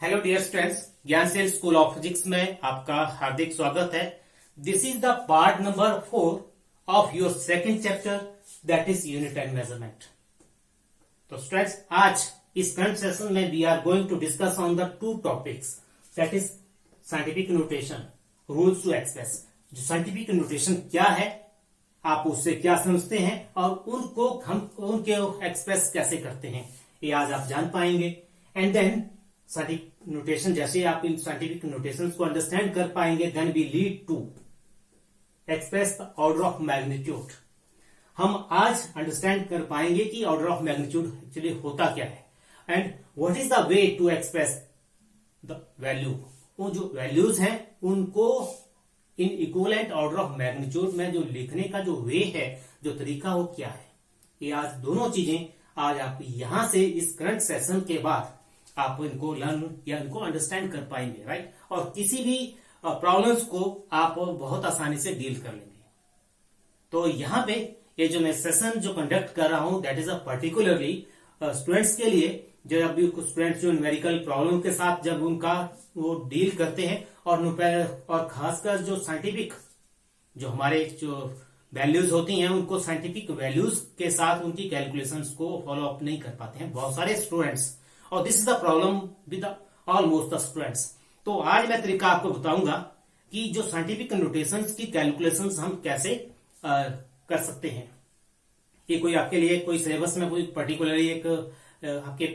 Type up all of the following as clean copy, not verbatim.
Hello dear students, Gyansheel school of physics में आपका हार्दिक स्वागत है। This is the part number 4 of your second chapter, that is unit and measurement. तो students, आज इस करंट सेशन में we are going to discuss on the two topics, that is scientific notation, rules to express. जो scientific notation क्या है, आप उससे क्या समझते हैं और उनको हम उनके एक्सप्रेस कैसे करते हैं, ये आज आप जान पाएंगे। एंड देन साइंटिफिक नोटेशन, जैसे आप इन साइंटिफिक नोटेशंस को अंडरस्टैंड कर पाएंगे, then we lead to express the order of magnitude. हम आज अंडरस्टैंड कर पाएंगे कि ऑर्डर ऑफ मैग्नीट्यूड एक्चुअली होता क्या है and what is the way to express the value. वो जो वैल्यूज हैं उनको इन इक्विवेलेंट ऑर्डर ऑफ मैग्नीट्यूड में जो लिखने का जो वे है, जो तरीका, वो क्या है। ये आज दोनों चीजें आज आप यहां से इस करंट सेशन के बाद आप इनको लर्न या इनको अंडरस्टैंड कर पाएंगे, राइट। और किसी भी प्रॉब्लम्स को आप बहुत आसानी से डील कर लेंगे। तो यहाँ पे ये जो मैं सेशन जो कंडक्ट कर रहा हूं, that is a particularly students के लिए, जो अभी कुछ स्टूडेंट्स जो न्यूमेरिकल प्रॉब्लम के साथ जब उनका वो डील करते हैं और खासकर जो साइंटिफिक जो हमारे जो वैल्यूज होती हैं, उनको साइंटिफिक वैल्यूज के साथ उनकी कैलकुलेशंस को फॉलो अप नहीं कर पाते हैं बहुत सारे स्टूडेंट्स, और this is the problem with almost the students. तो आज मैं तरीका आपको बताऊंगा कि जो साइंटिफिक नोटेशंस की कैलकुलेशंस हम कैसे कर सकते हैं। ये कोई आपके लिए कोई सिलेबस में कोई पर्टिकुलरली एक आपके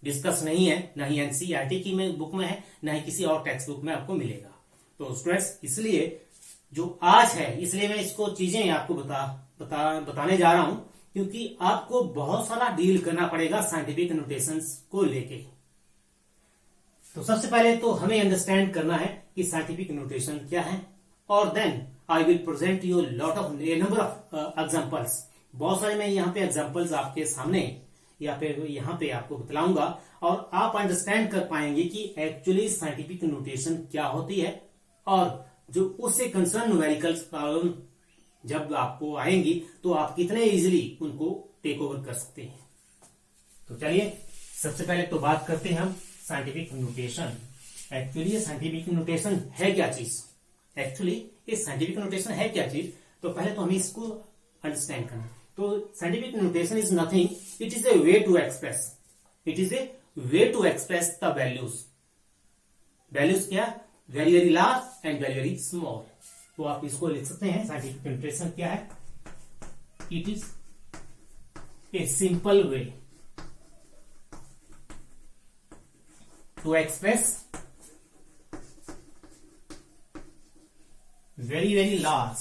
डिस्कस नहीं है, ना ही एनसीईआरटी की बुक में है, ना ही किसी और टेक्स्ट बुक में आपको मिलेगा। तो स्टूडेंट्स, इसलिए जो आज है, इसलिए मैं इसको चीजें आपको बताने जा रहा हूं, क्योंकि आपको बहुत सारा डील करना पड़ेगा साइंटिफिक नोटेशंस को लेके। तो सबसे पहले तो हमें अंडरस्टैंड करना है कि साइंटिफिक नोटेशन क्या है, और then I will present you lot of number of examples. बहुत सारे मैं यहाँ पे एग्जांपल्स आपके सामने यहाँ पे आपको बतलाऊंगा, और आप अंडरस्टैंड कर पाएंगे कि एक्चुअली साइंटिफिक नोटेशन क्या होती है, और जो उससे कंसर्न न्यूमेरिकल प्रॉब्लम जब आपको आएंगी तो आप कितने इजीली उनको टेक ओवर कर सकते हैं। तो चलिए सबसे पहले तो बात करते हैं हम scientific notation. Actually scientific notation है क्या चीज, एक्चुअली ये साइंटिफिक नोटेशन है क्या चीज, तो पहले तो हमें इसको अंडरस्टैंड करना। तो scientific notation is nothing, it is a way to express, it is a way to express the values. Values क्या, very very large and very very small. तो आप इसको लिख सकते हैं, साइंटिफिक नोटेशन क्या है, it is a simple way to express very very large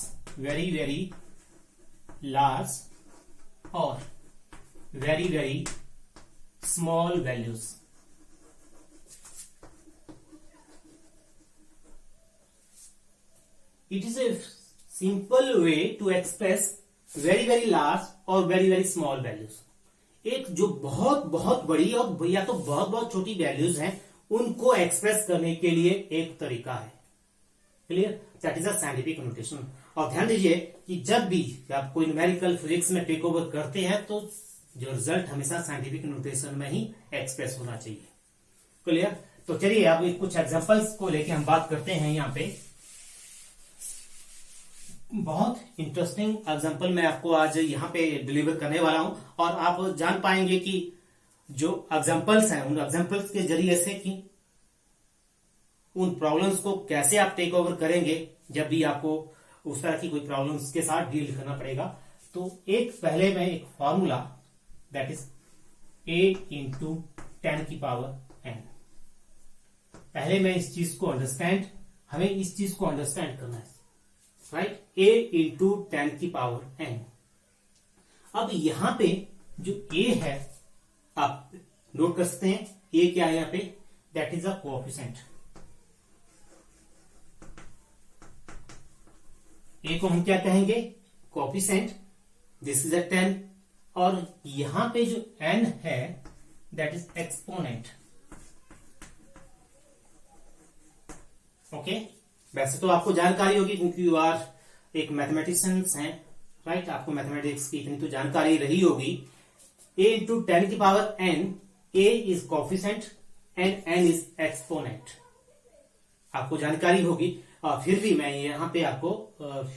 और very very small values. It is a simple way to express very very large और very very small values। एक जो बहुत बहुत बड़ी और या तो बहुत बहुत छोटी वैल्यूज हैं, उनको एक्सप्रेस करने के लिए एक तरीका है। Clear, that is a scientific notation. और ध्यान दीजिए कि जब भी आप कोई न्यूमेरिकल फिजिक्स में टेक ओवर करते हैं, तो जो रिजल्ट हमेशा साइंटिफिक नोटेशन में ही एक्सप्रेस होना चाहिए। क्लियर, तो चलिए अब कुछ एग्जांपल्स को लेके हम बात करते हैं। यहाँ पे बहुत इंटरेस्टिंग एग्जांपल मैं आपको आज यहाँ पे डिलीवर करने वाला हूं, और आप जान पाएंगे कि जो एग्जांपल्स हैं, उन एग्जांपल्स के जरिए से कि उन प्रॉब्लम्स को कैसे आप टेक ओवर करेंगे जब भी आपको उस तरह की कोई प्रॉब्लम्स के साथ डील करना पड़ेगा। तो पहले मैं एक formula, that is a into 10 की पावर n। पहले मैं इस चीज को हमें इस चीज को अंडरस्टैंड करना है, राइट। a इंटू 10 की पावर n। अब यहां पे जो a है, आप नोट कर सकते हैं, a क्या है यहाँ पे, that is a coefficient. a को हम क्या कहेंगे, कोएफिशिएंट। दिस इज अ 10, और यहां पे जो n है, दैट इज एक्सपोनेंट। ओके, वैसे तो आपको जानकारी होगी क्योंकि यू आर एक मैथमेटिशियंस हैं, राइट। आपको मैथमेटिक्स की इतनी तो जानकारी रही होगी। a इंटू 10 की power n, a is coefficient and n is exponent. आपको जानकारी होगी, फिर भी मैं यहाँ पे आपको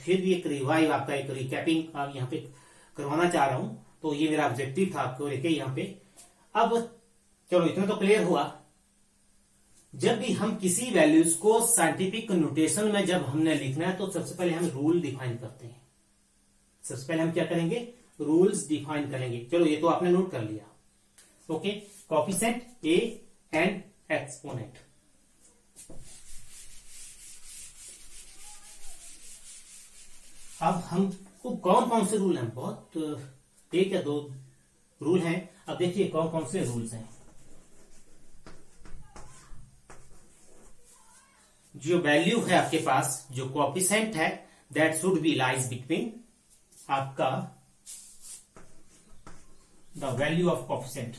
फिर भी एक रिवाइव, आपका एक रिकैपिंग आप यहाँ पे करवाना चाह रहा हूं। तो ये मेरा ऑब्जेक्टिव था आपको लेके यहाँ पे। अब चलो इतना तो क्लियर हुआ। जब भी हम किसी वैल्यूज को साइंटिफिक नोटेशन में जब हमने लिखना है तो सबसे पहले हम रूल डिफाइन करते हैं। सबसे पहले हम क्या करेंगे, रूल्स डिफाइन करेंगे। चलो ये तो आपने नोट कर लिया। Okay, coefficient A and exponent. अब हमको कौन कौन से रूल हैं, बहुत एक या दो रूल हैं। अब देखिए कौन कौन से रूल्स हैं। जो वैल्यू है आपके पास, जो कोएफिशिएंट है, that should B lies between आपका द वैल्यू ऑफ कोएफिशिएंट।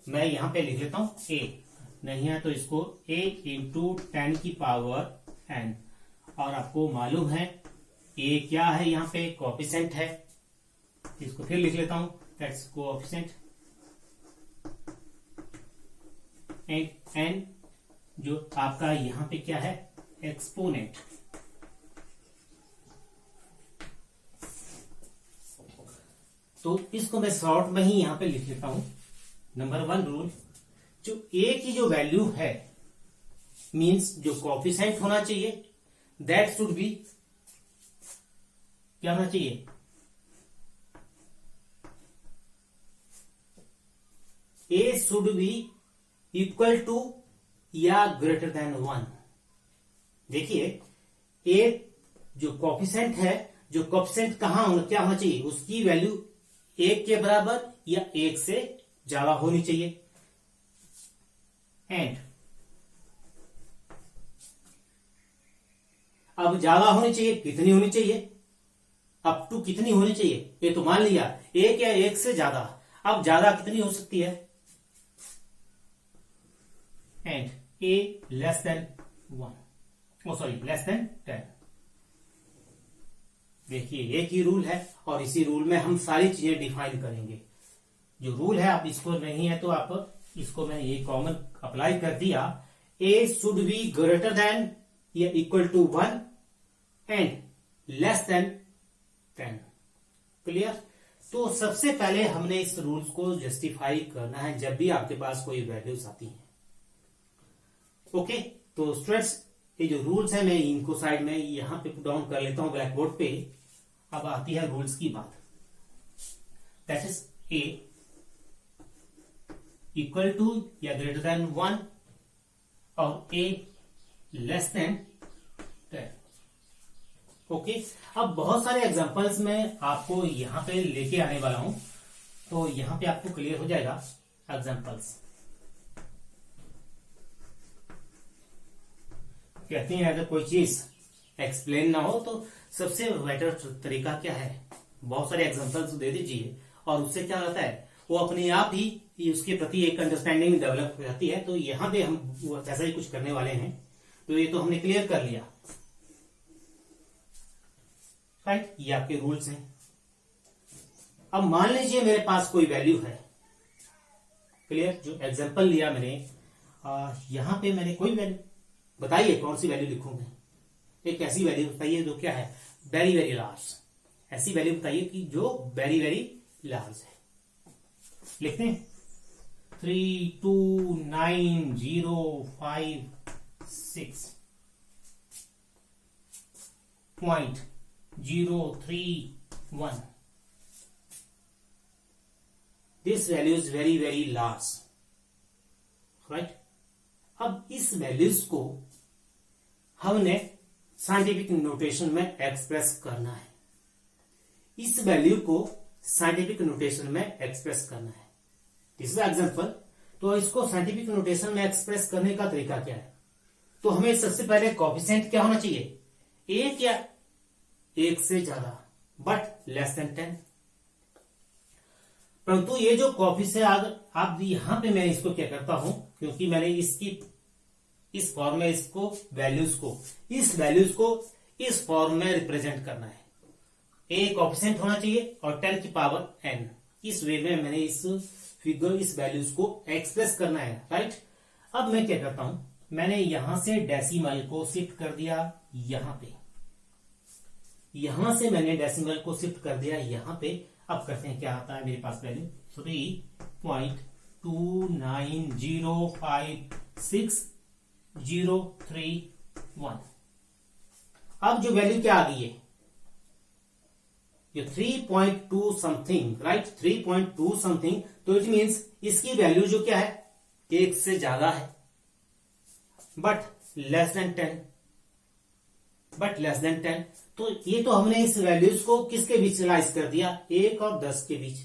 मैं यहां पे लिख लेता हूं ए, नहीं है तो इसको ए इंटू 10 की पावर n। और आपको मालूम है ए क्या है, यहां पे कोएफिशिएंट है। इसको फिर लिख लेता हूं, दैट्स कोएफिशिएंट एंड n जो आपका यहां पे क्या है, एक्सपोनेंट। तो इसको मैं शॉर्ट में ही यहां पे लिख लेता हूं। नंबर 1 रूल, जो ए की जो वैल्यू है मींस जो कोएफिशिएंट होना चाहिए, दैट शुड बी क्या होना चाहिए, ए शुड बी इक्वल टू या ग्रेटर देन 1। देखिए ए जो कोएफिशिएंट है, जो कोएफिशिएंट कहां होना, क्या होना चाहिए, उसकी वैल्यू 1 के बराबर या 1 से ज्यादा होनी चाहिए। एंड अब ज्यादा होनी चाहिए, कितनी होनी चाहिए, अप टू कितनी होनी चाहिए, ये तो मान लिया 1 या 1 से ज्यादा। अब ज्यादा कितनी हो सकती है, and A less than 1, sorry less than 10। देखिए एक ही रूल है और इसी रूल में हम सारी चीजें डिफाइन करेंगे। जो रूल है, आप इसको नहीं है तो आप इसको मैं ये कॉमन अप्लाई कर दिया। A should be greater than या equal to 1 and less than 10। Clear. तो सबसे पहले हमने इस रूल्स को जस्टिफाई करना है जब भी आपके पास कोई वैल्यूज आती हैं। ओके, तो स्टूडेंट्स ये जो रूल्स है मैं इनको साइड में यहां पे पुट डाउन कर लेता हूं ब्लैक बोर्ड पे। अब आती है रूल्स की बात, that is a equal to या ग्रेटर देन 1 और ए लेस देन 10। ओके, अब बहुत सारे एग्जांपल्स में आपको यहां पे लेके आने वाला हूं, तो यहां पे आपको क्लियर हो जाएगा एग्जांपल्स। कहते हैं अगर कोई चीज एक्सप्लेन ना हो तो सबसे बेटर तरीका क्या है, बहुत सारे एग्जांपल्स दे दीजिए और उससे क्या होता है, वो अपने आप ही उसके प्रति एक अंडरस्टैंडिंग डेवलप हो जाती है। तो यहां पे हम वैसा ही कुछ करने वाले हैं। तो ये तो हमने क्लियर कर लिया, राइट, ये आपके रूल्स हैं। अब मान लीजिए मेरे पास कोई वैल्यू है, क्लियर, जो एग्जांपल लिया मैंने, यहां पे मैंने कोई वैल्यू, बताइए कौन सी वैल्यू लिखूंगे, एक ऐसी वैल्यू बताइए जो क्या है, वेरी वेरी लार्ज। ऐसी वैल्यू बताइए कि जो वेरी वेरी लार्ज है। लिखते हैं 32905.031। This value is very very large, right. अब इस वैल्यूज को हमने साइंटिफिक नोटेशन में एक्सप्रेस करना है। इस वैल्यू को साइंटिफिक नोटेशन में एक्सप्रेस करना है। This is example. तो इसको साइंटिफिक नोटेशन में एक्सप्रेस करने का तरीका क्या है, तो हमें सबसे पहले कोएफिशिएंट क्या होना चाहिए, 1 या 1 से ज्यादा, बट लेस देन 10। परंतु ये जो कोएफिशिएंट आप यहां पे मैं इसको क्या करता हूं, क्योंकि मैंने इसकी इस फॉर्म में इसको इस वैल्यूज को इस फॉर्म में रिप्रेजेंट करना है। ए कोएफिशिएंट होना चाहिए और 10 की पावर n। इस वे में मैंने इस फिगर, इस वैल्यूज को एक्सप्रेस करना है, राइट। अब मैं क्या करता हूं, मैंने यहां से डेसिमल को शिफ्ट कर दिया यहां पे, यहां से मैंने डेसिमल को शिफ्ट कर दिया यहां पे। अब करते हैं, क्या आता है मेरे पास वैल्यू 3.2905603 अब जो वैल्यू क्या आ गई है, ये 3.2 समथिंग, राइट, 3.2 समथिंग। तो इट मीन्स इसकी वैल्यू जो क्या है, 1 से ज्यादा है, बट लेस देन 10। तो ये तो हमने इस वैल्यूज को किसके बीच इनिशियलाइज कर दिया, 1 और 10 के बीच।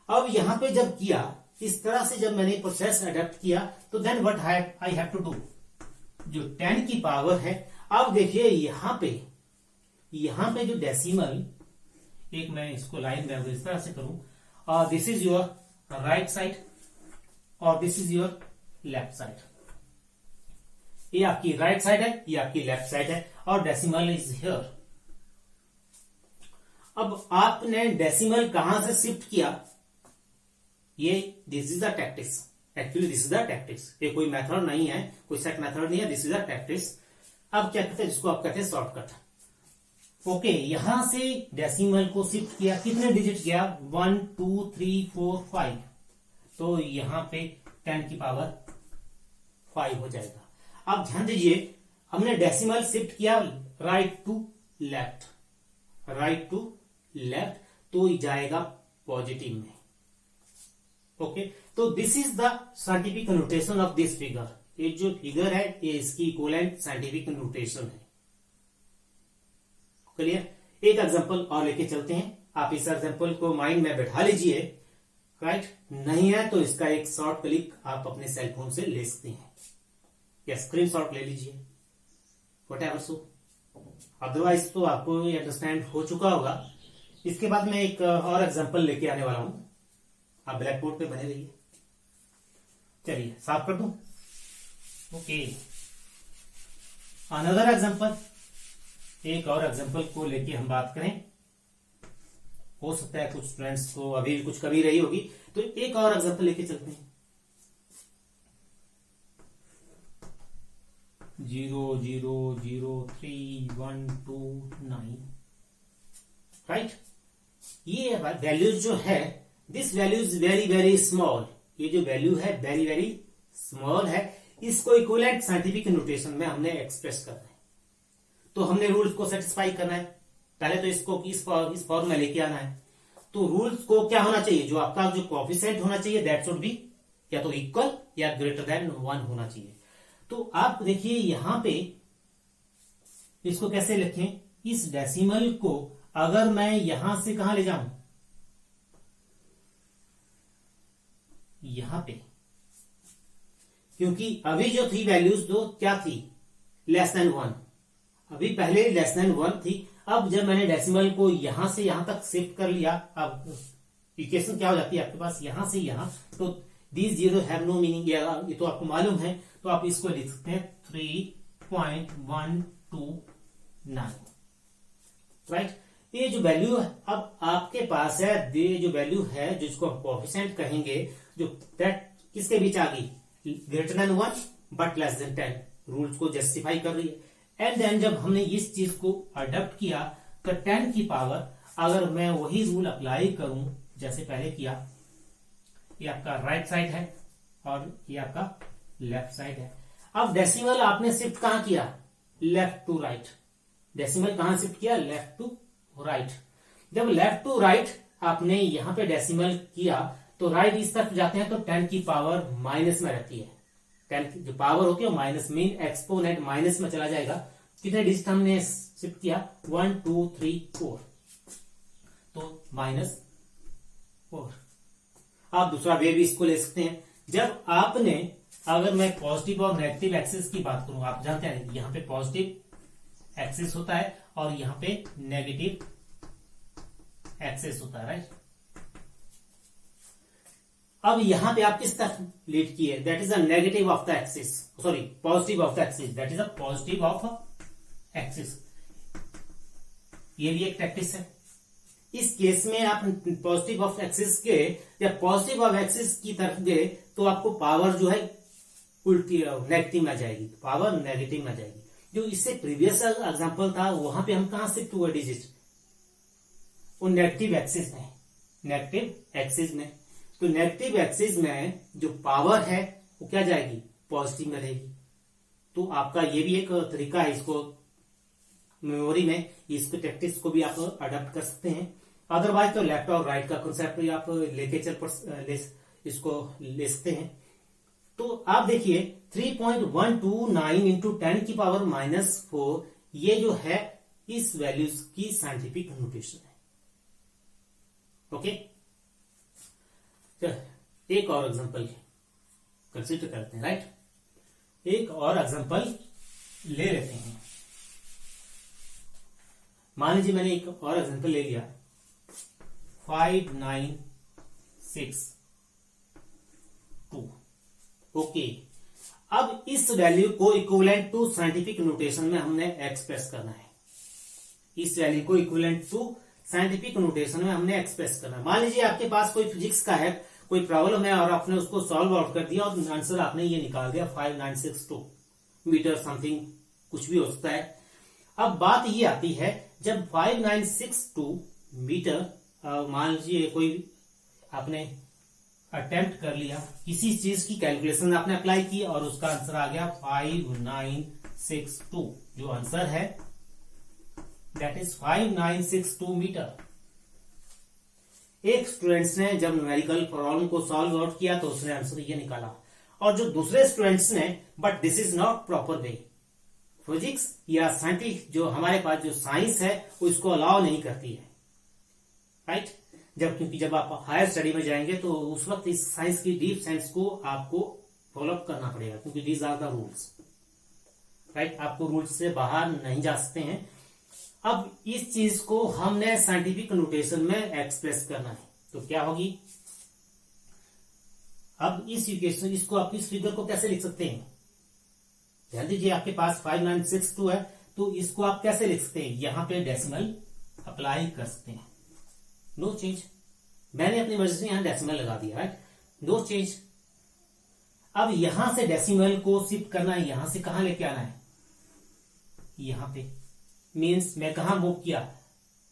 अब यहां पे जब किया, इस तरह से जब मैंने प्रोसेस अडेप्ट किया, तो then what I have to do, जो 10 की पावर है। अब देखिए यहां पे जो डेसिमल, एक मैं इसको लाइन में इस तरह से करूं, this is your right side और this is your left side. ये आपकी राइट साइड है, ये आपकी लेफ्ट साइड है, और डेसिमल इज हियर। अब आपने डेसिमल कहां से शिफ्ट किया, ये this is the tactics, actually this is the tactics, ये कोई मेथड नहीं है, कोई सेट मेथड नहीं है, दिस इज द टैक्टिक्स। अब क्या कहते हैं, जिसको आप कहते हैं शॉर्टकट। ओके, यहां से डेसिमल को शिफ्ट किया, कितने डिजिट गया, 1 2 3 4 5, तो यहां पे 10 की पावर 5 हो जाएगा। अब ध्यान दीजिए, हमने डेसिमल शिफ्ट किया राइट टू लेफ्ट, तो जाएगा पॉजिटिव में। ओके, तो this is the scientific notation of this figure. ये जो फिगर है, ये इसकी इक्विवेलेंट साइंटिफिक नोटेशन है। क्लियर। एक एग्जांपल और लेके चलते हैं, आप इस एग्जांपल को माइंड में बैठा लीजिए, राइट। नहीं है तो इसका एक शॉर्ट क्लिक आप अपने सेलफोन से ले सकते हैं, या स्क्रीनशॉट ले लीजिए, व्हाटएवर सो। अदरवाइज तो आपको ये अंडरस्टैंड हो चुका होगा। इसके बाद मैं एक और एग्जांपल लेके आने वाला हूं, आप ब्लैक बोर्ड पे बने रहिए। चलिए साफ कर दूं। ओके, अनदर एग्जांपल, एक और एग्जांपल को लेके हम बात करें। हो सकता है कुछ स्टूडेंट्स को अभी कुछ कमी रही होगी, तो एक और एग्जांपल लेके चलते हैं। 0003129, राइट। ये वैल्यूज जो है, this value is very very small, ये जो वैल्यू है वेरी वेरी स्मॉल है। इसको इक्विवेलेंट साइंटिफिक नोटेशन में हमने एक्सप्रेस करना है, तो हमने रूल्स को सेटिस्फाई करना है। पहले तो इसको इस फॉर्म में लेके आना है। तो रूल्स को क्या होना चाहिए, जो आपका जो कोएफिशिएंट होना चाहिए, दैट शुड बी या तो इक्वल या ग्रेटर देन 1 होना चाहिए। तो आप देखिए यहां पे इसको कैसे लिखें, इस डेसिमल को अगर मैं यहां से कहां ले जाऊं, यहां पे, क्योंकि अभी जो थी वैल्यूज दो क्या थी, लेस देन 1, अभी पहले लेस देन 1 थी। अब जब मैंने डेसिमल को यहां से यहां तक शिफ्ट कर लिया, अब इक्वेशन क्या हो जाती है आपके पास, यहां से यहां, तो these zero have no meaning, ये तो आपको मालूम है। तो आप इसको लिख सकते हैं 3.129, राइट। ये जो वैल्यू अब आपके पास है, ये जो वैल्यू है जिसको हम कोएफिशिएंट कहेंगे, जो दैट किसके बीच आ गई, greater than 1 but less than 10, rules को जस्टिफाई कर रही है। एंड देन जब हमने इस चीज को अडॉप्ट किया, तो 10 की पावर, अगर मैं वही रूल अप्लाई करूं जैसे पहले किया, ये आपका राइट साइड है और ये आपका लेफ्ट साइड है। अब डेसिमल आपने शिफ्ट कहां किया, लेफ्ट टू राइट। डेसिमल कहां शिफ्ट किया, लेफ्ट टू राइट। जब लेफ्ट टू राइट आपने यहां पे डेसिमल किया, तो राइट इस तरफ जाते हैं तो 10 की पावर माइनस में रहती है। 10 की जो पावर होती है माइनस, मीन एक्सपोनेंट माइनस में चला जाएगा। कितने डिजिट हमने शिफ्ट किया, 1 2 3 4, तो -4। आप दूसरा वे भी इसको ले सकते हैं। जब आपने, अगर मैं पॉजिटिव और नेगेटिव एक्सिस की बात करूं, आप जानते हैं यहां पे पॉजिटिव एक्सिस होता है और यहां पे नेगेटिव एक्सिस होता है, राइट। अब यहां पे आप किस तरफ लीड किए, that is a negative of the axis, sorry positive of the axis, that is a positive of axis. ये भी एक प्रैक्टिस है। इस केस में आप पॉजिटिव ऑफ एक्सिस गए या पॉजिटिव ऑफ एक्सिस की तरफ गए तो आपको पावर जो है उल्टी नेगेटिव में जाएगी, पावर नेगेटिव में जाएगी। जो इससे प्रीवियस एग्जांपल था वहां पे हम कहां शिफ्ट हुए डिजिट, वो नेगेटिव एक्सिस में, नेगेटिव एक्सिस में। तो नेगेटिव एक्सिस में जो पावर है वो क्या जाएगी, पॉजिटिव में रहेगी। तो आपका ये भी एक तरीका है, इसको मेमोरी में इसको प्रैक्टिस को भी आप अडॉप्ट कर सकते हैं। अदरवाइज तो लेफ्ट और राइट का कॉन्सेप्ट भी आप लेके इसको ले सकते हैं। तो आप देखिए 3.129 इंटू 10 की पावर -4 ये जो है इस वैल्यूज की साइंटिफिक नोटेशन है। ओके, एक और एग्जांपल कंसीडर करते हैं, राइट। एक और एग्जांपल ले लेते हैं। मान लीजिए मैंने एक और एग्जांपल ले लिया 596.2। ओके, अब इस वैल्यू को इक्विवेलेंट टू साइंटिफिक नोटेशन में हमने एक्सप्रेस करना है। इस वैल्यू को इक्विवेलेंट टू साइंटिफिक नोटेशन में हमने एक्सप्रेस करना है। मान लीजिए आपके पास कोई फिजिक्स का है, कोई प्रॉब्लम है और आपने उसको सॉल्व आउट कर दिया और आंसर आपने ये निकाल दिया 5962 मीटर समथिंग, कुछ भी हो सकता है। अब बात ये आती है जब 5962 मीटर मान लीजिए कोई आपने अटेम्प्ट कर लिया, किसी चीज की कैलकुलेशन आपने अप्लाई की और उसका आंसर आ गया 5962। जो आंसर है दैट इज 5962 मीटर। एक स्टूडेंट्स ने जब न्यूमेरिकल प्रॉब्लम को सॉल्व आउट किया तो उसने आंसर ये निकाला, और जो दूसरे स्टूडेंट्स ने, but this is not proper way. Physics या साइंटिफिक जो हमारे पास जो साइंस है वो इसको अलाउ नहीं करती है, राइट। क्योंकि जब आप हायर स्टडी में जाएंगे तो उस वक्त इस साइंस की डीप साइंस को आपको फॉलो करना पड़ेगा, क्योंकि these are the rules, right. आपको रूल्स से बाहर नहीं जा सकते हैं। अब इस चीज को हमने साइंटिफिक नोटेशन में एक्सप्रेस करना है, तो क्या होगी। अब इस इक्वेशन इसको आप इस फिगर को कैसे लिख सकते हैं, ध्यान दीजिए। आपके पास 5962 है तो इसको आप कैसे लिख सकते हैं, यहां पे डेसिमल अप्लाई कर सकते हैं, नो चेंज। मैंने अपनी मर्जी से यहां डेसिमल लगा दिया, राइट, नो चेंज। अब यहां से डेसिमल को शिफ्ट करना है, यहां से कहां लेके आना है, यहां पे। मीन्स मैं कहां मूव किया,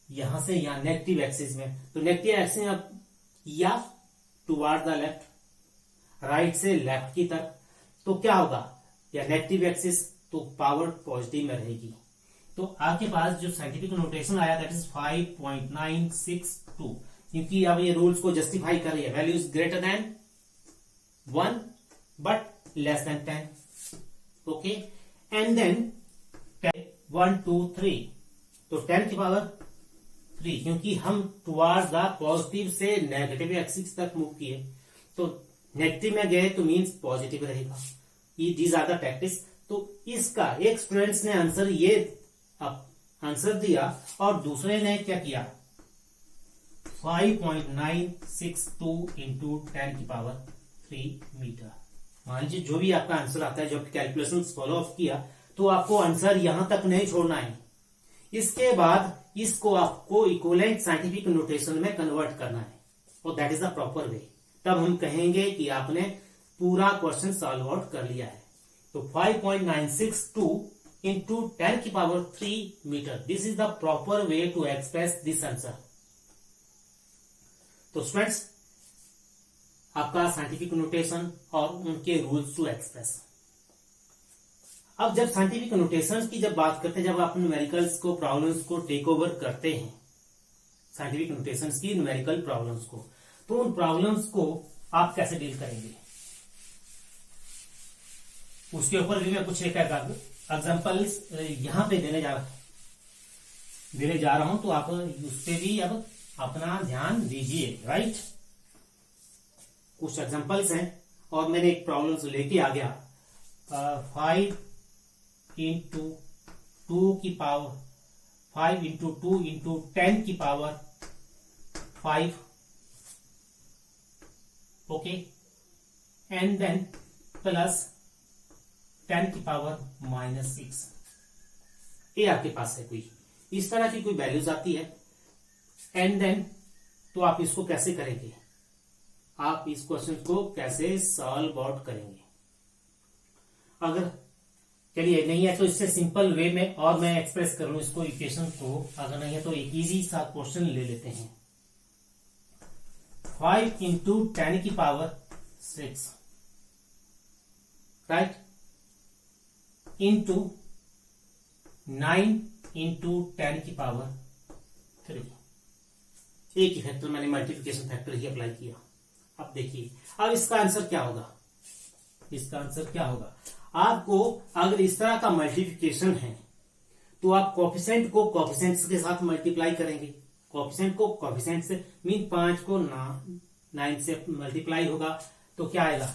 यहां से यहां नेगेटिव एक्सिस में। तो नेगेटिव एक्सिस में या टुवर्ड द लेफ्ट, राइट से लेफ्ट की तरफ, तो क्या होगा, या नेगेटिव एक्सिस, तो पावर पॉजिटिव में रहेगी। तो आपके पास जो साइंटिफिक नोटेशन आया दैट इज 5.962, क्योंकि अब ये रूल्स को जस्टिफाई कर रही है। Value is greater than 1 but less than 10। Okay, and then 1 2 3, तो 10 की पावर 3, क्योंकि हम टुवर्ड्स द पॉजिटिव से नेगेटिव एक्सिस तक मूव किए, तो नेगेटिव में गए तो मीन्स पॉजिटिव रहेगा। ये दीज आर द प्रैक्टिस। तो इसका एक स्टूडेंट्स ने आंसर ये आंसर दिया और दूसरे ने क्या किया, 5.962 इंटू 10 की पावर 3 मीटर। मान लीजिए जो भी आपका आंसर आता है, जो कैलकुलेशन फॉलो अप किया, तो आपको आंसर यहां तक नहीं छोड़ना है। इसके बाद इसको आपको इक्विवेलेंट साइंटिफिक नोटेशन में कन्वर्ट करना है, और दैट इज द प्रॉपर वे। तब हम कहेंगे कि आपने पूरा क्वेश्चन सॉल्व आउट कर लिया है। तो 5.962 इंटू 10 की power 3 metre, this is the proper way to express this answer. तो स्टूडेंट्स, आपका साइंटिफिक नोटेशन और उनके रूल्स टू एक्सप्रेस। अब जब साइंटिफिक नोटेशन की जब बात करते हैं, जब आप न्यूमेरिकल्स को प्रॉब्लम्स को टेक ओवर करते हैं, साइंटिफिक नोटेशन की न्यूमेरिकल प्रॉब्लम्स को, तो उन प्रॉब्लम्स को आप कैसे डील करेंगे, उसके ऊपर भी मैं कुछ एक एग्जाम्पल्स यहां पे देने जा रहा हूं, तो आप उस पर भी अब अपना ध्यान दीजिए, राइट। कुछ एग्जाम्पल्स हैं और मैंने एक प्रॉब्लम लेके आ गया 5 इंटू 2 की पावर 5 इंटू 2 इंटू 10 की power 5, okay, and then plus 10 की पावर -6। ये आपके पास है, कोई इस तरह की कोई वैल्यूज आती है, एंड देन तो आप इसको कैसे करेंगे, आप इस क्वेश्चन को कैसे सॉल्व आउट करेंगे। अगर चलिए नहीं है तो इससे सिंपल वे में और मैं एक्सप्रेस कर लूं इसको इक्वेशन को, अगर नहीं है तो एक इजी सा क्वेश्चन ले लेते हैं। 5 इंटू 10 की पावर 6 राइट इंटू 9 इंटू 10 की पावर 3। एक ही फैक्टर मैंने मल्टीप्लिकेशन फैक्टर ही अप्लाई किया। अब देखिए अब इसका आंसर क्या होगा, इसका आंसर क्या होगा। आपको अगर इस तरह का मल्टीप्लिकेशन है तो आप कोफिशिएंट को कोफिशिएंट के साथ मल्टीप्लाई करेंगे। कोफिशिएंट को कोफिशिएंट से मीन 5 को 9 से मल्टीप्लाई होगा तो क्या आएगा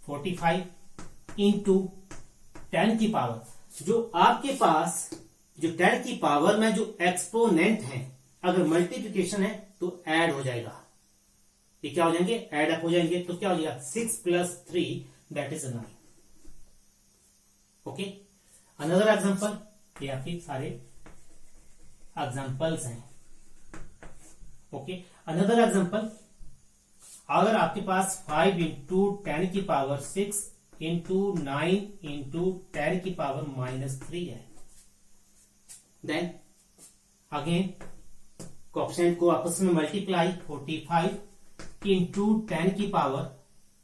45 इंटू 10 की पावर। जो आपके पास जो 10 की पावर में जो एक्सपोनेंट है अगर मल्टीप्लिकेशन है तो ऐड हो जाएगा, ये क्या हो जाएंगे ऐड अप हो जाएंगे। तो क्या हो जाएगा 6 plus 3 that is 9। Okay another example, ये आपके सारे एग्जांपल्स हैं। ओके अनदर एग्जांपल, अगर आपके पास 5 इंटू 10 की पावर 6 इंटू 9 इंटू 10 की पावर -3 है, देन अगेन कोएफिशिएंट को आपस में मल्टीप्लाई 45 इंटू 10 की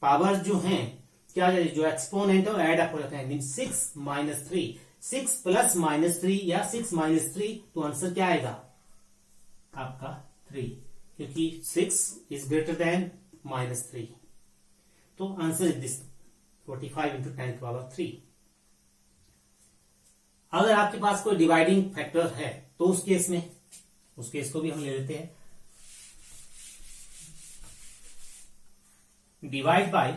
पावर जो है क्या जो एक्सपोनेंट है ऐड अप हो जाता है मीन 6 माइनस 3, 6 प्लस -3 या 6 -3 तो आंसर क्या आएगा आपका 3, क्योंकि 6 इज ग्रेटर देन -3। तो आंसर इज दिस 45 इंटू 10 की पावर 3। अगर आपके पास कोई डिवाइडिंग फैक्टर है तो उस केस को भी हम ले लेते हैं। डिवाइड बाय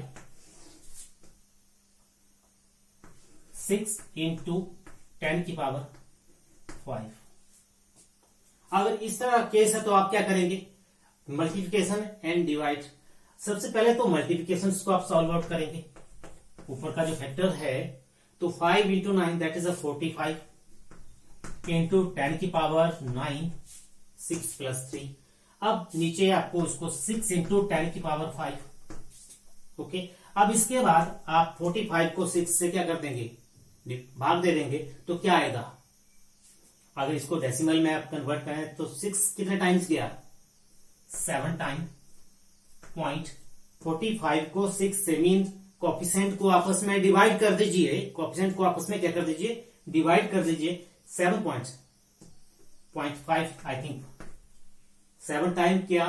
6 इंटू 10 की पावर 5। अगर इस तरह का केस है तो आप क्या करेंगे मल्टीप्लिकेशन एंड डिवाइड। सबसे पहले तो मल्टीप्लिकेशन को आप सॉल्व आउट करेंगे। ऊपर का जो फैक्टर है तो 5 इंटू 9 दैट इज 45 इंटू 10 की पावर 9 6 प्लस 3। अब नीचे आपको उसको 6 इंटू 10 की पावर 5। ओके अब इसके बाद आप 45 को 6 से क्या कर देंगे भाग दे देंगे तो क्या आएगा। अगर इसको डेसिमल में आप कन्वर्ट करें तो 6 कितने टाइम्स गया 7 टाइम। 45 को 6 से मीन कोएफिशिएंट को आपस में डिवाइड कर दीजिए, कोएफिशिएंट को आपस में क्या कर दीजिए डिवाइड कर दीजिए। 7.5 आई थिंक 7 टाइम किया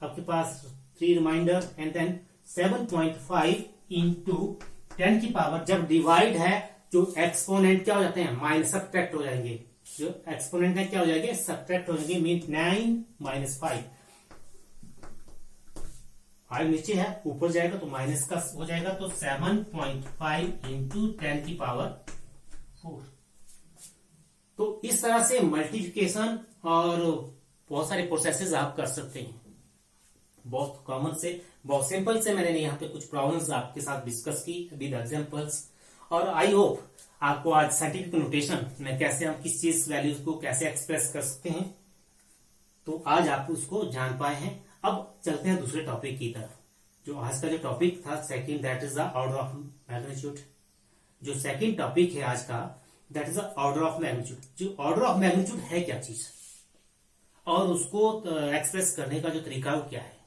आपके पास 3 रिमाइंडर एंड देन 7.5 इंटू 10 की पावर। जब डिवाइड है जो एक्सपोनेंट क्या हो जाते हैं माइनस सब्ट्रैक्ट हो जाएंगे, जो एक्सपोनेंट है क्या हो जाएंगे सब्ट्रैक्ट हो जाएंगे मीन 9 माइनस 5 नीचे है ऊपर जाएगा तो माइनस का हो जाएगा तो 7.5 इंटू 10 की पावर 4। तो इस तरह से मल्टीप्लिकेशन और बहुत सारे प्रोसेसेस आप कर सकते हैं। बहुत कॉमन से बहुत सिंपल से मैंने यहाँ पे कुछ प्रॉब्लम्स आपके साथ डिस्कस की विद एग्जांपल्स, और आई होप आपको आज साइंटिफिक नोटेशन में कैसे हम किस चीज वैल्यूज को कैसे एक्सप्रेस कर सकते हैं तो आज आप उसको जान पाए हैं। अब चलते हैं दूसरे टॉपिक की तरफ। जो आज का जो टॉपिक था second that is the order of magnitude. जो सेकंड टॉपिक है आज का that is the order of magnitude. जो ऑर्डर ऑफ मैग्नीट्यूड है क्या चीज और उसको एक्सप्रेस करने का जो तरीका वो क्या है,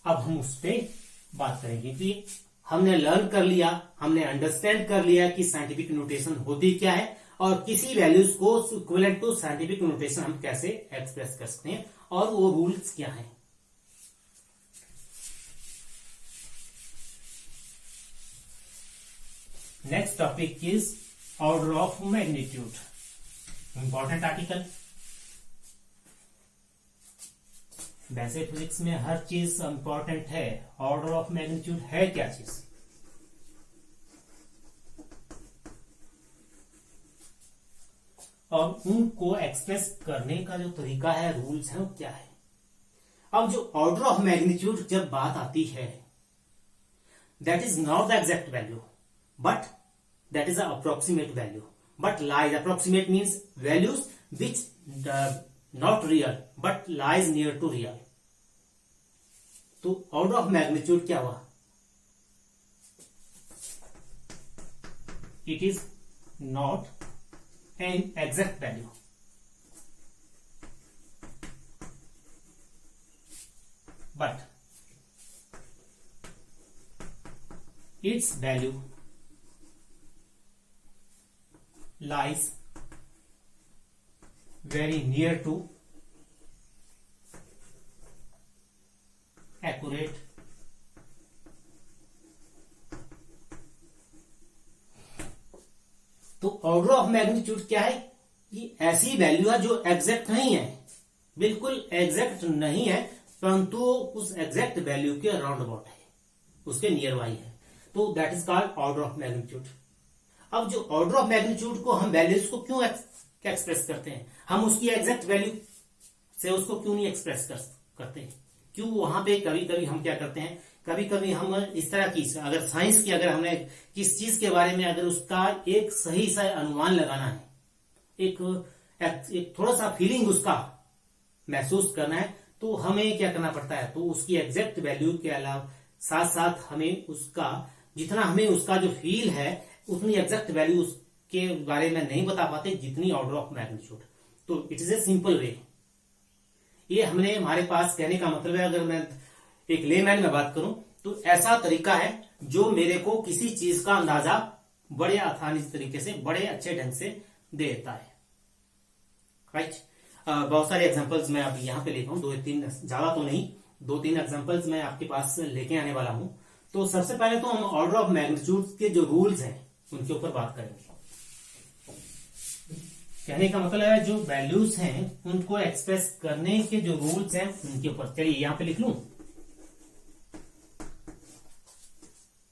अब हम उस पर बात करेंगे। कि हमने लर्न कर लिया, हमने अंडरस्टैंड कर लिया कि साइंटिफिक नोटेशन होती क्या है और किसी वैल्यूज को इक्विवेलेंट टू साइंटिफिक नोटेशन हम कैसे एक्सप्रेस कर सकते हैं और वो रूल्स क्या हैं। Next topic is order of magnitude, important article. वैसे फिजिक्स में हर चीज इंपॉर्टेंट है, ऑर्डर ऑफ मैग्नीट्यूड है क्या चीज। और उनको एक्सप्रेस करने का जो तरीका है रूल्स है वो क्या है। अब जो ऑर्डर ऑफ मैग्नीट्यूड जब बात आती है that is not the exact value but that is the approximate value. But lies approximate means values which not real but lies near to real. तो ऑर्डर ऑफ मैग्नीट्यूड क्या हुआ? It is not an exact value, but its value lies very near to accurate तो order of magnitude क्या है? कि ऐसी value है जो एग्जैक्ट नहीं है, बिल्कुल एग्जैक्ट नहीं है, परंतु उस एग्जैक्ट वैल्यू के अराउंड अबाउट है, उसके नियर बाई है, तो that is called order of magnitude. अब जो ऑर्डर ऑफ मैग्नीट्यूड को हम वैल्यूज को क्यों एक्सप्रेस करते हैं, हम उसकी एग्जैक्ट वैल्यू से उसको क्यों नहीं एक्सप्रेस करते हैं? क्यों वहां पे कभी कभी हम क्या करते हैं, कभी कभी हम इस तरह की, अगर साइंस की, अगर हमने किस चीज के बारे में अगर उसका एक सही सा अनुमान लगाना है, एक थोड़ा सा फीलिंग उसका महसूस करना है, तो हमें क्या करना पड़ता है? तो उसकी एग्जैक्ट वैल्यू के अलावा साथ साथ हमें उसका जितना हमें उसका जो फील है उतनी एग्जैक्ट वैल्यू उसके बारे में नहीं बता पाते जितनी ऑर्डर ऑफ मैग्नीट्यूड। तो इट इज ए सिंपल वे। ये हमने हमारे पास कहने का मतलब है, अगर मैं एक लेमैन में बात करूं तो ऐसा तरीका है जो मेरे को किसी चीज का अंदाजा बड़े आसानी तरीके से, बड़े अच्छे ढंग से दे देता है। राइट। बहुत सारे एग्जांपल्स मैं अभी यहां पे लेता हूं, 2-3, ज्यादा तो नहीं, 2-3 एग्जांपल्स मैं आपके पास लेके आने वाला हूं। तो सबसे पहले तो हम ऑर्डर ऑफ मैग्नीट्यूड के जो रूल्स हैं उनके ऊपर बात करेंगे। कहने का मतलब है जो वैल्यूज हैं उनको एक्सप्रेस करने के जो रूल्स हैं उनके ऊपर। चलिए यहां पे लिख लूं,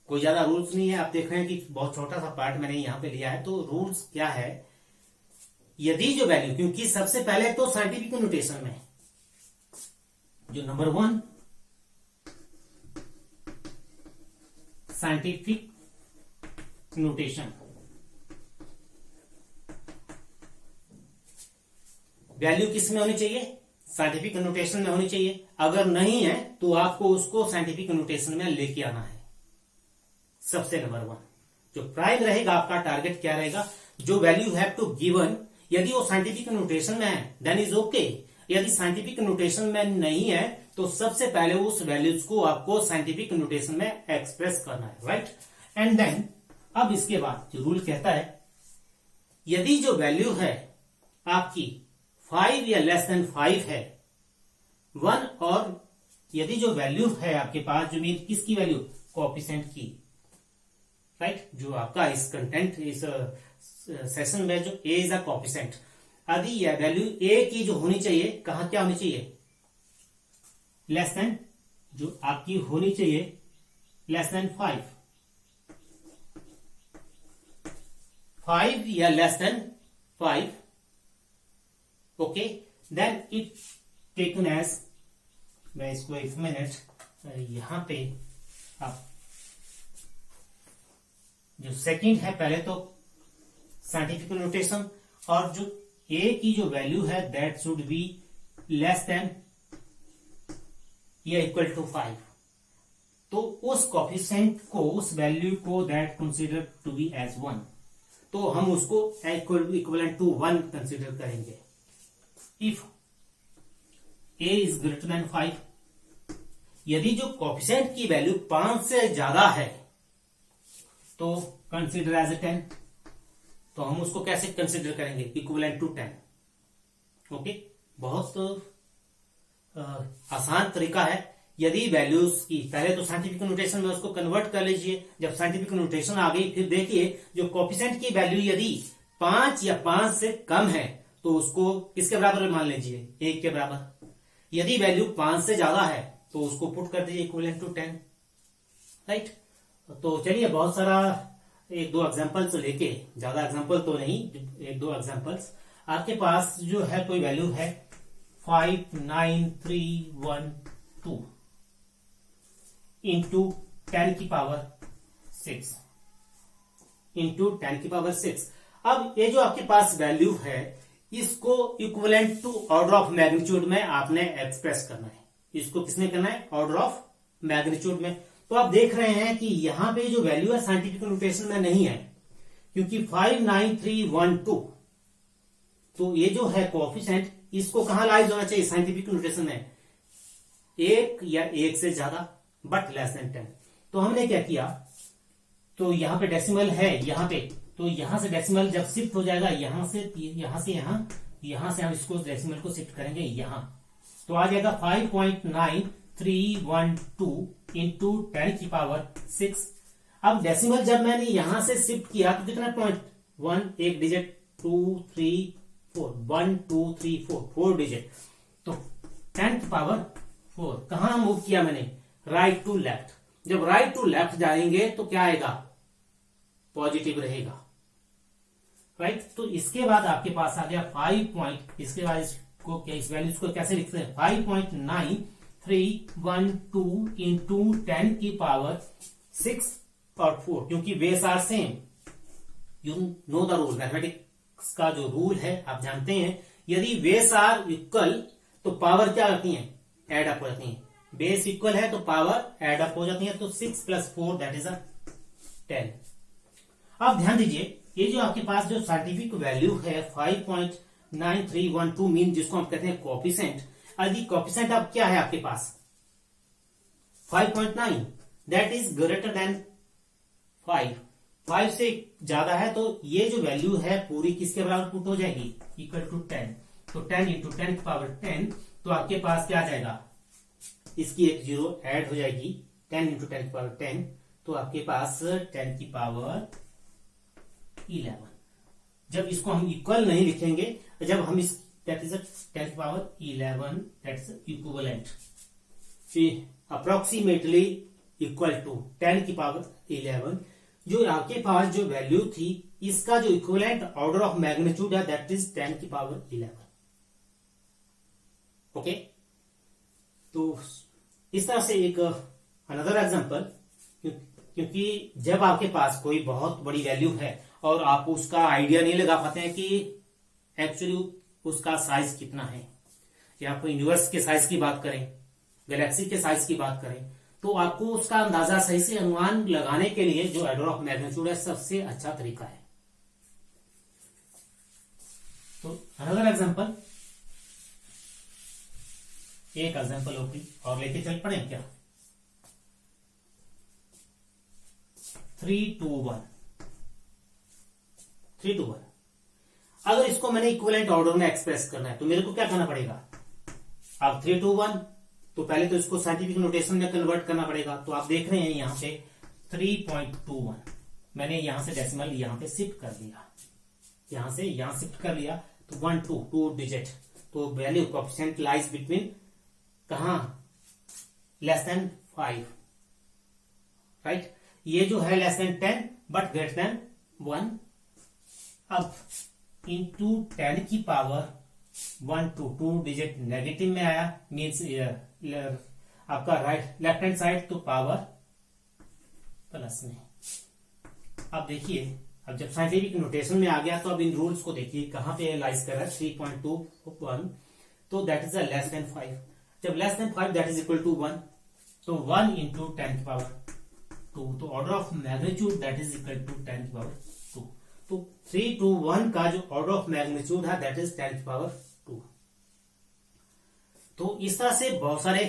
कोई ज्यादा रूल्स नहीं है, आप देख रहे हैं कि बहुत छोटा सा पार्ट मैंने यहां पे लिया है। तो रूल्स क्या है? यदि जो वैल्यू, क्योंकि सबसे पहले तो साइंटिफिक नोटेशन में जो नंबर 1 साइंटिफिक नोटेशन, वैल्यू किस में होनी चाहिए? साइंटिफिक नोटेशन में होनी चाहिए। अगर नहीं है तो आपको उसको साइंटिफिक नोटेशन में लेके आना है। सबसे नंबर 1 जो प्राइम रहेगा, आपका टारगेट क्या रहेगा? जो वैल्यू हैव टू गिवन, यदि वो साइंटिफिक नोटेशन में है देन इज ओके। यदि साइंटिफिक नोटेशन में नहीं है तो सबसे पहले उस वैल्यूज को आपको साइंटिफिक नोटेशन में एक्सप्रेस करना है। राइट। एंड देन अब इसके बाद जो रूल कहता है, यदि जो वैल्यू है आपकी 5 या लेस देन 5 है, 1, और यदि जो वैल्यू है आपके पास, जो मीन किसकी वैल्यू? कोएफिशिएंट की। राइट। जो आपका इस कंटेंट, इस सेशन में जो ए इज अ कोएफिशिएंट, यदि यह वैल्यू ए की जो होनी चाहिए, कहां क्या होनी चाहिए? लेस देन, जो आपकी होनी चाहिए लेस देन 5 या less than 5, okay, then it taken as, मैं इसको 1 मिनट यहां पे, आप जो सेकंड है, पहले तो साइंटिफिक नोटेशन, और जो ए की जो वैल्यू है that should be less than या इक्वल टू 5। तो उस कोएफिशिएंट को, उस वैल्यू को that consider to be as 1, तो हम उसको इक्वलेंट टू 1 कंसीडर करेंगे। If a is greater than 5, यदि जो कोएफिशिएंट की वैल्यू 5 से ज्यादा है तो कंसीडर एज ए 10। तो हम उसको कैसे कंसीडर करेंगे? Equivalent to 10। ओके, बहुत आसान तरीका है। यदि वैल्यूज की, पहले तो साइंटिफिक नोटेशन में उसको कन्वर्ट कर लीजिए। जब साइंटिफिक नोटेशन आ गई, फिर देखिए जो कोएफिशिएंट की वैल्यू यदि 5 या 5 से कम है तो उसको किसके बराबर मान लीजिए? 1 के बराबर। यदि वैल्यू 5 से ज्यादा है तो उसको पुट कर दीजिए इक्वलेंट टू 10। राइट। तो चलिए बहुत सारा 1-2 एग्जांपल्स लेके, ज्यादा एग्जांपल तो नहीं, 1-2 एग्जांपल्स। आपके पास जो है कोई वैल्यू है 5, 9, 3, 1, 2 इंटू 10 की पावर 6 इंटू 10 की पावर 6। अब ये जो आपके पास वैल्यू है, इसको equivalent to order of magnitude में आपने एक्सप्रेस करना है। इसको किसने करना है? ऑर्डर ऑफ मैग्नीट्यूड में। तो आप देख रहे हैं कि यहां पे जो वैल्यू है साइंटिफिक नोटेशन में नहीं है, क्योंकि 59312, तो ये जो है कोएफिशिएंट, इसको कहां लाइज होना चाहिए साइंटिफिक नोटेशन में? 1 या 1 से ज्यादा, बट लेस देन 10। तो हमने क्या किया, तो यहां पे डेसिमल है यहां पे, तो यहां से डेसिमल जब शिफ्ट हो जाएगा यहां से यहां से हम इसको डेसिमल को शिफ्ट करेंगे यहां, तो आ जाएगा 5.9312 इंटू 10 की पावर 6। अब डेसिमल जब मैंने यहां से शिफ्ट किया तो कितना पॉइंट? 1 एक डिजिट, 2 3 4, 1 2 3 4, 4 डिजिट, तो 10 की पावर 4 कहां मूव किया मैंने? Right to left. जब राइट टू लेफ्ट जाएंगे तो क्या आएगा? पॉजिटिव रहेगा, राइट। तो इसके बाद आपके पास आ गया 5 इसके बाद इसको क्या, इस वैल्यूज को कैसे लिखते हैं? 5.9312 इंटू 10 की पावर 6 और 4, क्योंकि base are same. You know the rule, mathematics का जो रूल है आप जानते हैं, यदि बेस आर इक्वल तो पावर क्या करती है? एड अप हो जाती है। बेस इक्वल है तो पावर एड अप हो जाती है, तो 6 + 4 दैट इज 10। अब ध्यान दीजिए, ये जो आपके पास जो साइंटिफिक वैल्यू है 5.9312 मीन, जिसको हम कहते हैं कोएफिशिएंट, यदि कोएफिशिएंट अब क्या है आपके पास? 5.9, दैट इज ग्रेटर देन 5 से ज्यादा है, तो ये जो वैल्यू है पूरी किसके बराबर पुट हो जाएगी? Equal to 10। तो 10 इंटू 10 की पावर 10, तो आपके पास क्या आ जाएगा? इसकी एक जीरो ऐड हो जाएगी, 10 इंटू 10 की पावर 10, तो आपके पास 10 की पावर 11। जब इसको हम इक्वल नहीं लिखेंगे, जब हम इस दैट इज 10 की power 11 that's equivalent approximately equal to 10 की पावर 11, जो आपके पास जो वैल्यू थी इसका जो इक्विवेलेंट ऑर्डर ऑफ मैग्नीट्यूड है दैट इज 10 की पावर 11। ओके, तो इस तरह से एक अनदर एग्जांपल, क्योंकि जब आपके पास कोई बहुत बड़ी वैल्यू है और आप उसका आइडिया नहीं लगा पाते हैं कि एक्चुअली उसका साइज कितना है, या कोई यूनिवर्स के साइज की बात करें, गैलेक्सी के साइज की बात करें, तो आपको उसका अंदाजा सही से अनुमान लगाने के लिए जो ऑर्डर ऑफ मैग्नीट्यूड है सबसे अच्छा तरीका है। तो अनदर एग्जांपल, एक एग्जांपल और लेके चल पड़े क्या? 3 2 1। अगर इसको मैंने इक्विवेलेंट ऑर्डर में एक्सप्रेस करना है तो मेरे को क्या करना पड़ेगा? अब 3 2 1, तो पहले तो इसको साइंटिफिक नोटेशन में कन्वर्ट करना पड़ेगा। तो आप देख रहे हैं यहां पे 3.21, मैंने यहां से डेसिमल यहां पे शिफ्ट कर दिया, यहां से यहां शिफ्ट कर लिया, तो 1 2 डिजिट, तो वैल्यू कोएफिशिएंट लाइज बिटवीन कहां? Less than 5, right. ये जो है less than 10 but greater than 1। अब इंटू 10 की पावर 1 2 डिजिट नेगेटिव में आया, मीन्स आपका राइट लेफ्ट हैंड साइड तो पावर प्लस में। अब देखिए, अब जब साइंटिफिक नोटेशन में आ गया तो अब इन रूल्स को देखिए कहां पे एनालाइज कर रहा है। 3.21, तो दैट इज लेस देन 5। जब less than 5 that is equal to 1, तो 1 इंटू 10 की पावर 2, तो order of magnitude that is equal to 10 की पावर 2। तो 3 2 1 का जो ऑर्डर ऑफ मैग्नीट्यूड है दैट इज 10 की पावर 2। तो इस तरह से बहुत सारे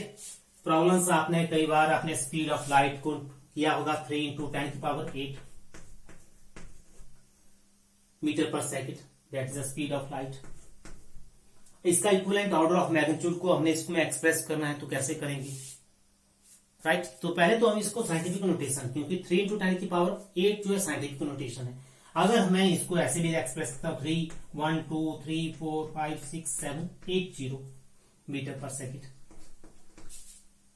प्रॉब्लम्स आपने कई बार अपने स्पीड ऑफ लाइट को किया होगा। 3 इंटू 10 की पावर 8 मीटर पर second, that is the speed of light. इसका इक्विवेलेंट ऑर्डर ऑफ मैग्नीट्यूड को हमने इसमें एक्सप्रेस करना है, तो कैसे करेंगे, राइट। तो पहले तो हम इसको साइंटिफिक नोटेशन, क्योंकि 3 इंटू 10 की पावर 8 जो है साइंटिफिक नोटेशन है। अगर मैं इसको ऐसे भी एक्सप्रेस करता हूं 3 1 2 3 4 5 6 7 8 0 मीटर पर सेकेंड,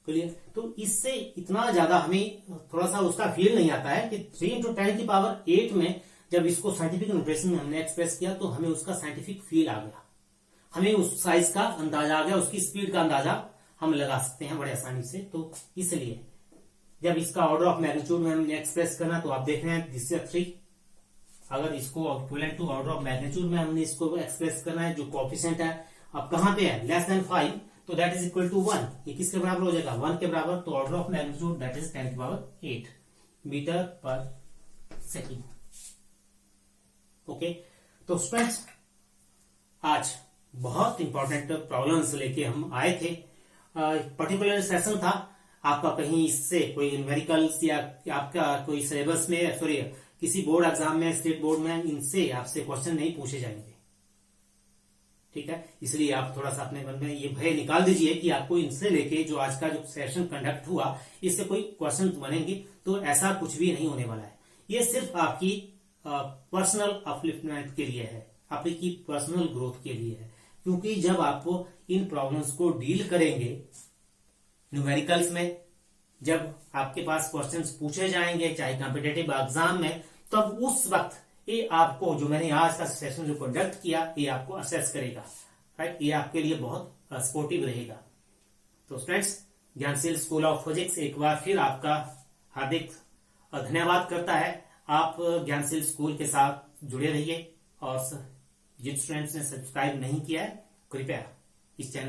क्लियर। तो इससे इतना ज्यादा हमें थोड़ा सा उसका फील नहीं आता है कि 3 इंटू 10 की पावर 8 में जब इसको साइंटिफिक नोटेशन में हमने एक्सप्रेस किया तो हमें उसका साइंटिफिक फील आ गया, हमें उस साइज का अंदाजा आ गया, उसकी स्पीड का अंदाजा हम लगा सकते हैं बड़े आसानी से। तो इसलिए जब इसका ऑर्डर ऑफ मैग्नीट्यूड में हमने एक्सप्रेस करना, तो आप देख रहे हैं दिस इज 3, अगर इसको equivalent to order of magnitude में हमने इसको एक्सप्रेस करना है, जो कोएफिशिएंट है अब कहां पे है, लेस देन 5, तो दैट इज इक्वल टू 1। ये किसके बराबर हो जाएगा, 1 के बराबर। तो order of magnitude that is 10⁸ metre पर सेकेंड। ओके, तो स्टूडेंट्स आज बहुत इंपॉर्टेंट प्रॉब्लम्स लेके हम आए थे। पर्टिकुलर सेशन था आपका, कहीं इससे कोई न्यूमेरिकल्स या आपका कोई सिलेबस में, सॉरी किसी बोर्ड एग्जाम में, स्टेट बोर्ड में इनसे आपसे क्वेश्चन नहीं पूछे जाएंगे, ठीक है। इसलिए आप थोड़ा सा अपने मन में ये भय निकाल दीजिए कि आपको इनसे लेके जो आज का जो सेशन कंडक्ट हुआ इससे कोई क्वेश्चन बनेंगे, तो ऐसा कुछ भी नहीं होने वाला है। ये सिर्फ आपकी पर्सनल अपलिफ्टमेंट के लिए है, आपकी पर्सनल ग्रोथ के लिए है। क्योंकि जब आपको इन प्रॉब्लम्स को डील करेंगे न्यूमेरिकल्स में, जब आपके पास क्वेश्चंस पूछे जाएंगे चाहे कॉम्पिटिटिव एग्जाम में, तब उस वक्त ये आपको, जो मैंने आज का सेशन जो कंडक्ट किया, ये आपको असेस करेगा, राइट। ये आपके लिए बहुत सपोर्टिव रहेगा। तो students, Gyansheel school of physics एक बार फिर आपका हार्दिक धन्यवाद करता है। आप ज्ञानशील स्कूल के साथ जुड़े रहिए, और जिन स्टूडेंट्स ने सब्सक्राइब नहीं किया है कृपया इस चैनल